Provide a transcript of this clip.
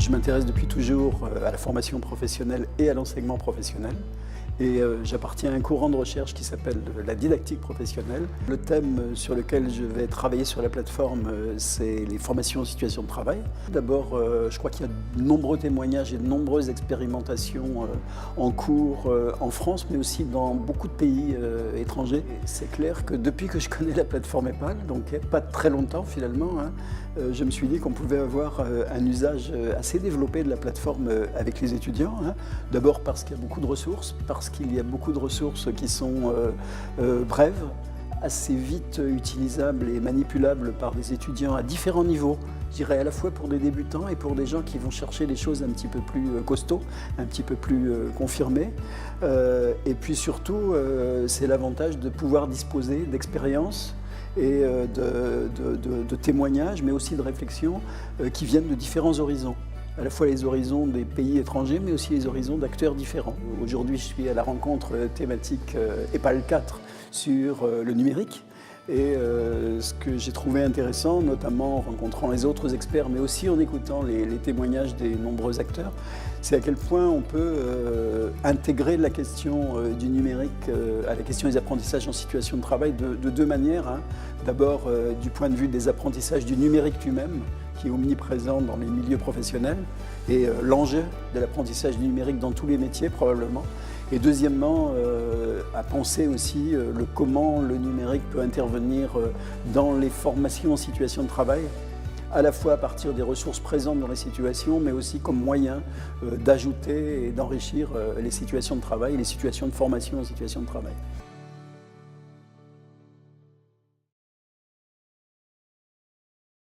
Je m'intéresse depuis toujours à la formation professionnelle et à l'enseignement professionnel. Et j'appartiens à un courant de recherche qui s'appelle la didactique professionnelle. Le thème sur lequel je vais travailler sur la plateforme, c'est les formations en situation de travail. D'abord, je crois qu'il y a de nombreux témoignages et de nombreuses expérimentations en cours en France, mais aussi dans beaucoup de pays étrangers. C'est clair que depuis que je connais la plateforme EPAL, donc il n'y a pas très longtemps finalement, je me suis dit qu'on pouvait avoir un usage assez développé de la plateforme avec les étudiants. D'abord parce qu'il y a beaucoup de ressources, parce qu'il y a beaucoup de ressources qui sont brèves, assez vite utilisables et manipulables par des étudiants à différents niveaux. Je dirais à la fois pour des débutants et pour des gens qui vont chercher des choses un petit peu plus costauds, un petit peu plus confirmées. Et puis surtout, c'est l'avantage de pouvoir disposer d'expériences et de témoignages, mais aussi de réflexions qui viennent de différents horizons. À la fois les horizons des pays étrangers, mais aussi les horizons d'acteurs différents. Aujourd'hui, je suis à la rencontre thématique EPAL 4 sur le numérique. Et ce que j'ai trouvé intéressant, notamment en rencontrant les autres experts, mais aussi en écoutant les témoignages des nombreux acteurs, c'est à quel point on peut intégrer la question du numérique à la question des apprentissages en situation de travail de deux manières. D'abord, du point de vue des apprentissages du numérique lui-même, qui est omniprésent dans les milieux professionnels, et l'enjeu de l'apprentissage du numérique dans tous les métiers probablement. Et deuxièmement, à penser aussi comment le numérique peut intervenir dans les formations en situation de travail, à la fois à partir des ressources présentes dans les situations, mais aussi comme moyen d'ajouter et d'enrichir les situations de travail, les situations de formation en situation de travail.